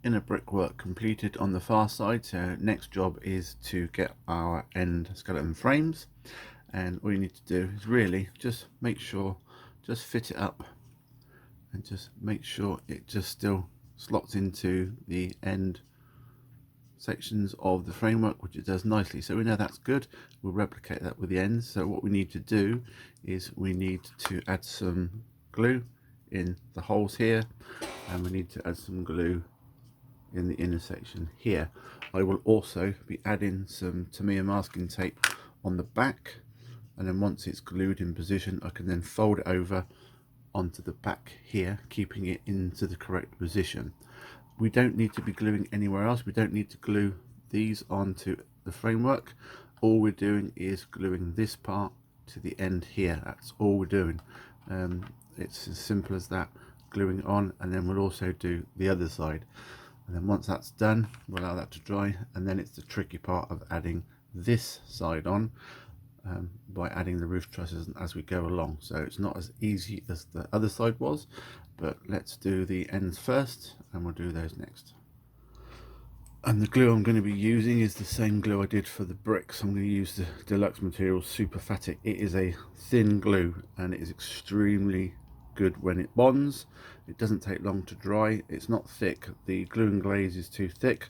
inner brickwork completed on the far side. So next job is to get our end skeleton frames, and all you need to do is really just make sure, just fit it up and just make sure it just still slots into the end sections of the framework, which it does nicely. So we know that's good. We'll replicate that with the ends. So what we need to do is we need to add some glue in the holes here, and we need to add some glue in the inner section here. I will also be adding some Tamiya masking tape on the back, and then once it's glued in position I can then fold it over onto the back here, keeping it into the correct position. We don't need to be gluing anywhere else. We don't need to glue these onto the framework. All we're doing is gluing this part to the end here. That's all we're doing. It's as simple as that, gluing on, and then we'll also do the other side. And then once that's done, we'll allow that to dry, and then it's the tricky part of adding this side on, by adding the roof trusses as we go along. So it's not as easy as the other side was, but let's do the ends first and we'll do those next. And the glue I'm going to be using is the same glue I did for the bricks. I'm going to use the Deluxe Materials Superfatic. It is a thin glue and it is extremely good when it bonds. It doesn't take long to dry. It's not thick. The glue and glaze is too thick.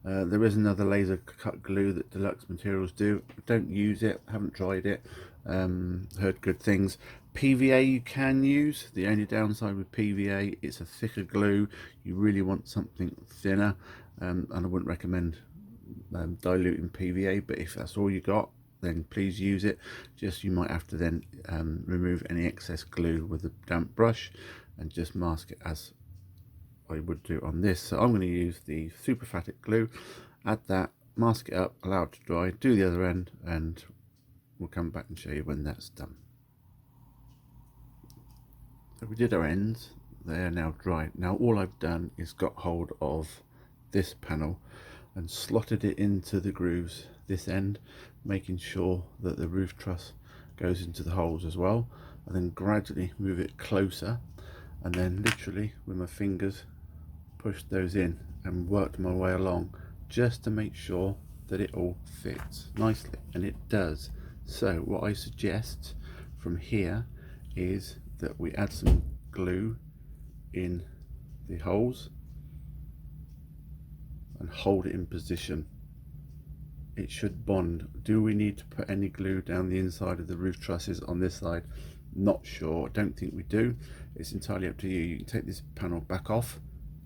There is another laser cut glue that Deluxe Materials do. Don't use it, haven't tried it, heard good things. PVA you can use. The only downside with PVA, it's a thicker glue. You really want something thinner, and I wouldn't recommend diluting PVA, but if that's all you got, then please use it. Just you might have to then remove any excess glue with a damp brush and just mask it as I would do on this. So I'm going to use the Superfatic glue, add that, mask it up, allow it to dry, do the other end, and we'll come back and show you when that's done. So we did our ends, they are now dry. Now all I've done is got hold of this panel and slotted it into the grooves this end, making sure that the roof truss goes into the holes as well, and then gradually move it closer, and then literally with my fingers pushed those in and worked my way along just to make sure that it all fits nicely, and it does. So what I suggest from here is that we add some glue in the holes and hold it in position. It should bond. Do we need to put any glue down the inside of the roof trusses on this side? Not sure, don't think we do. It's entirely up to you. You can take this panel back off,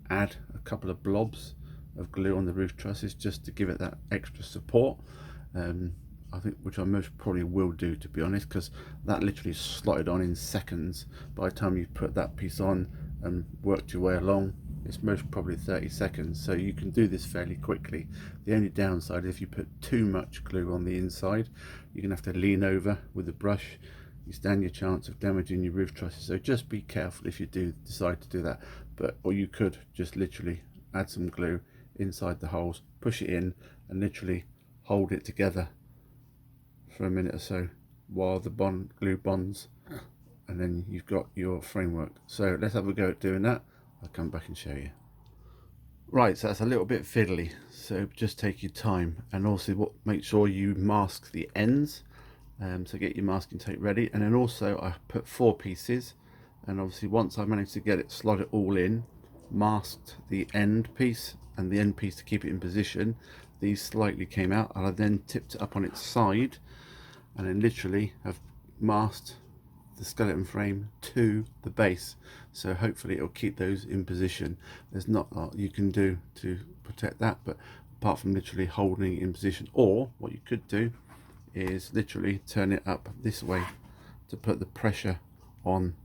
add a couple of blobs of glue on the roof trusses just to give it that extra support. I think, which I most probably will do, to be honest, because that literally slotted on in seconds. By the time you put that piece on and worked your way along, it's most probably 30 seconds, so you can do this fairly quickly. The only downside is if you put too much glue on the inside, you're gonna have to lean over with a brush. You stand your chance of damaging your roof trusses, so just be careful if you do decide to do that. But or you could just literally add some glue inside the holes, push it in, and literally hold it together for a minute or so while the glue bonds, and then you've got your framework. So let's have a go at doing that. I'll come back and show you. Right, so that's a little bit fiddly, so just take your time, and also make sure you mask the ends. So get your masking tape ready, and then also I put 4 pieces, and obviously once I managed to get it slotted all in, masked the end piece and the end piece to keep it in position. These slightly came out, and I then tipped it up on its side, and then literally have masked the skeleton frame to the base, so hopefully it'll keep those in position. There's not a lot you can do to protect that, but apart from literally holding it in position, or what you could do is literally turn it up this way to put the pressure on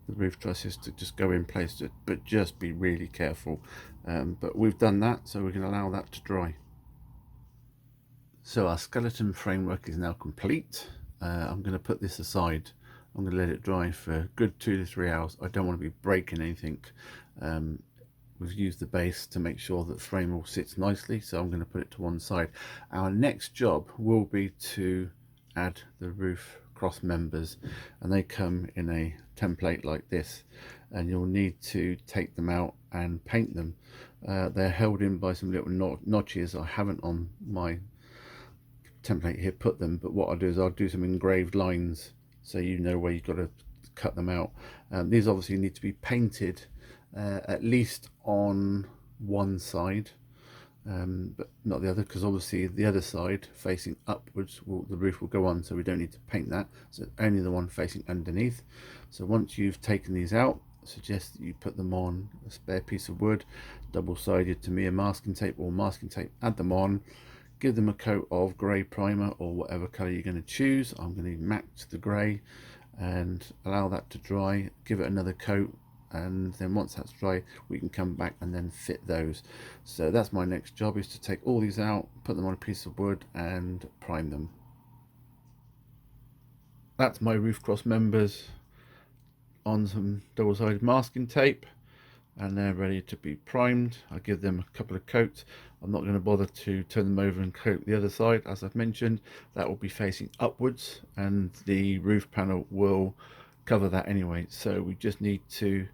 the roof trusses to just go in place, but just be really careful. But we've done that, so we can allow that to dry. So our skeleton framework is now complete. I'm going to put this aside. I'm going to let it dry for a good 2 to 3 hours. I don't want to be breaking anything. We've used the base to make sure that the frame all sits nicely, so I'm going to put it to one side. Our next job will be to add the roof cross members, and they come in a template like this. and you'll need to take them out and paint them. They're held in by some little notches. I haven't on my template here put them, but what I'll do is I'll do some engraved lines so you know where you've got to cut them out. These obviously need to be painted at least on one side, but not the other, because obviously the other side facing upwards the roof will go on, so we don't need to paint that. So only the one facing underneath. So once you've taken these out, I suggest that you put them on a spare piece of wood, double-sided Tamiya masking tape or masking tape, add them on, give them a coat of grey primer or whatever colour you're going to choose. I'm going to match the grey and allow that to dry, give it another coat, and then once that's dry we can come back and then fit those. So that's my next job, is to take all these out, put them on a piece of wood and prime them. That's my roof cross members on some double-sided masking tape, and they're ready to be primed. I give them a couple of coats. I'm not going to bother to turn them over and coat the other side. As I've mentioned, that will be facing upwards and the roof panel will cover that anyway, so we just need to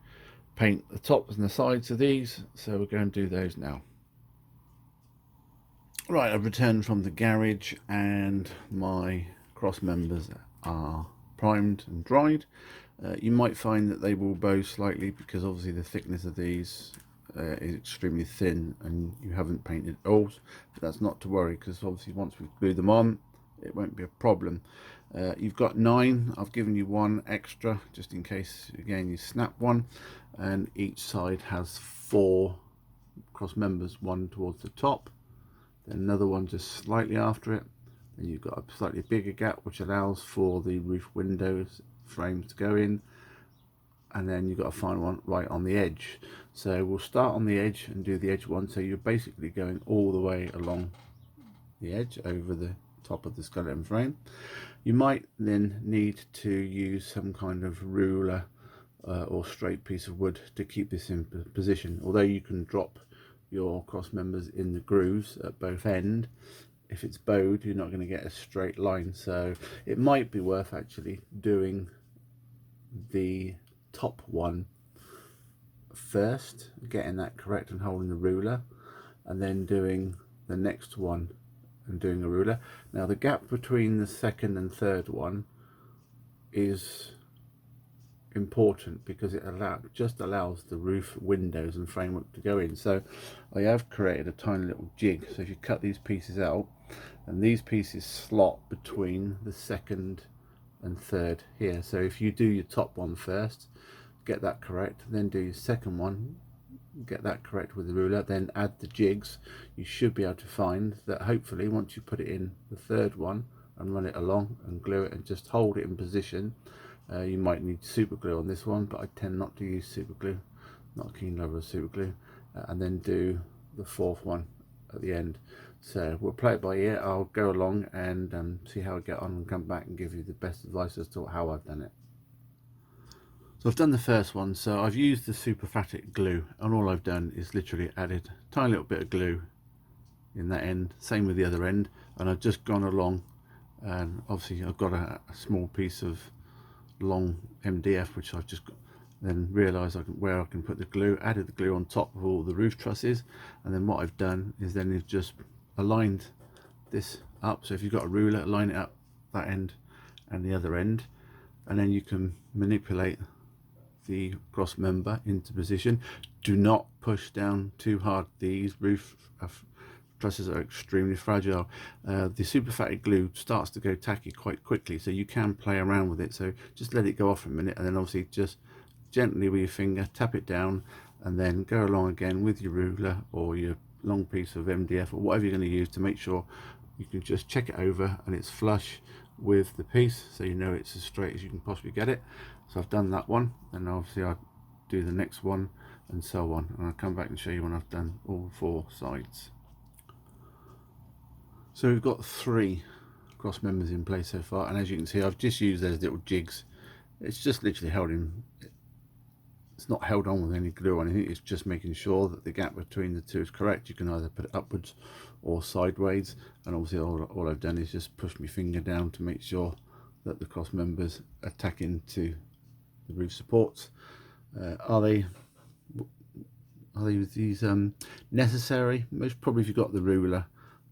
paint the tops and the sides of these, so we're going to do those now. Right, I've returned from the garage and my cross members are primed and dried. You might find that they will bow slightly because obviously the thickness of these is extremely thin and you haven't painted all, but that's not to worry, because obviously once we've glued them on it won't be a problem. You've got 9, I've given you 1 extra just in case again you snap one, and each side has 4 cross members, one towards the top, then another one just slightly after it, then you've got a slightly bigger gap which allows for the roof windows frames to go in, and then you've got a final one right on the edge. So we'll start on the edge and do the edge one, so you're basically going all the way along the edge over the top of the skeleton frame. You might then need to use some kind of ruler or straight piece of wood to keep this in position, although you can drop your cross members in the grooves at both ends. If it's bowed, you're not going to get a straight line, so it might be worth actually doing the top one first, getting that correct and holding the ruler, and then doing the next one and doing a ruler. Now the gap between the second and third one is important because it just allows the roof windows and framework to go in. So I have created a tiny little jig, so if you cut these pieces out, and these pieces slot between the second and third here. So if you do your top one first, get that correct, then do your second one, get that correct with the ruler, then add the jigs, you should be able to find that hopefully once you put it in the third one and run it along and glue it and just hold it in position. You might need super glue on this one, but I tend not to use super glue, not a keen lover of super glue, and then do the fourth one at the end. So we'll play it by ear. I'll go along and see how I get on and come back and give you the best advice as to how I've done it. So I've done the first one, so I've used the Superfatic glue, and all I've done is literally added a tiny little bit of glue in that end, same with the other end, and I've just gone along, and obviously I've got a small piece of long MDF which I've just then realised where I can put the glue, added the glue on top of all the roof trusses, and then what I've done is then is just aligned this up. So if you've got a ruler, line it up that end and the other end, and then you can manipulate the cross member into position. Do not push down too hard. These roof trusses are extremely fragile. The Superfatic glue starts to go tacky quite quickly, so you can play around with it, so just let it go off for a minute, and then obviously just gently with your finger tap it down, and then go along again with your ruler or your long piece of MDF or whatever you're going to use to make sure you can just check it over and it's flush with the piece, so you know it's as straight as you can possibly get it. So I've done that one, and obviously I'll do the next one and so on, and I'll come back and show you when I've done all 4 sides. So we've got 3 cross members in place so far, and as you can see I've just used those little jigs. It's just literally held in, it's not held on with any glue or anything, it's just making sure that the gap between the two is correct. You can either put it upwards or sideways, and obviously all I've done is just push my finger down to make sure that the cross members are tacking to the roof supports, Are they these necessary? Most probably, if you've got the ruler,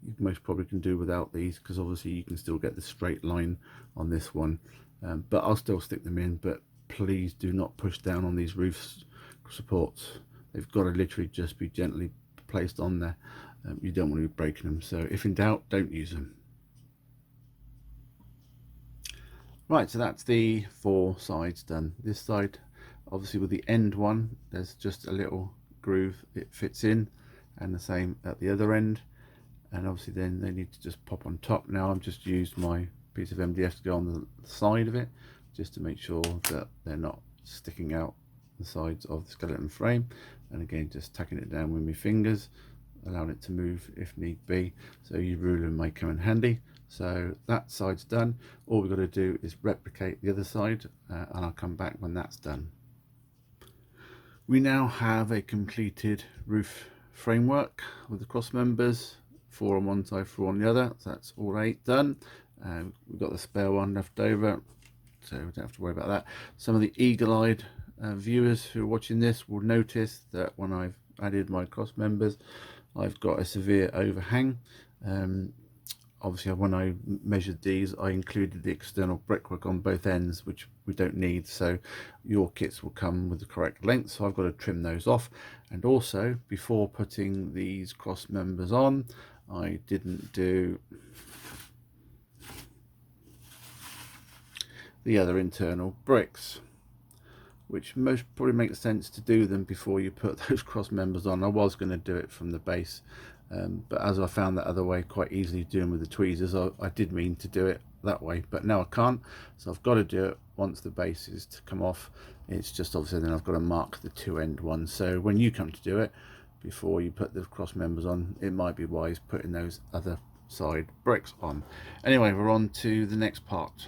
you most probably can do without these, because obviously you can still get the straight line on this one. But I'll still stick them in. But please do not push down on these roof supports. They've got to literally just be gently placed on there. You don't want to be breaking them, so if in doubt, don't use them. Right, so that's the 4 sides done. This side, obviously with the end one, there's just a little groove it fits in, and the same at the other end. And obviously then they need to just pop on top. Now I've just used my piece of MDF to go on the side of it, just to make sure that they're not sticking out the sides of the skeleton frame. And again, just tacking it down with my fingers, allowing it to move if need be. So your ruler may come in handy. So that side's done. All we've got to do is replicate the other side, and I'll come back when that's done. We now have a completed roof framework with the cross members, 4 on one side, 4 on the other. So that's all 8 done. We've got the spare one left over, so we don't have to worry about that. Some of the eagle-eyed viewers who are watching this will notice that when I've added my cross members, I've got a severe overhang. Obviously when I measured these, I included the external brickwork on both ends, which we don't need, so your kits will come with the correct length. So I've got to trim those off. And also, before putting these cross members on, I didn't do the other internal bricks, which most probably makes sense to do them before you put those cross members on. I was going to do it from the base, but as I found that other way quite easily doing with the tweezers, I did mean to do it that way, but now I can't, so I've got to do it once the base is to come off. It's just obviously then I've got to mark the 2 end ones, so when you come to do it, before you put the cross members on, it might be wise putting those other side bricks on. Anyway, we're on to the next part.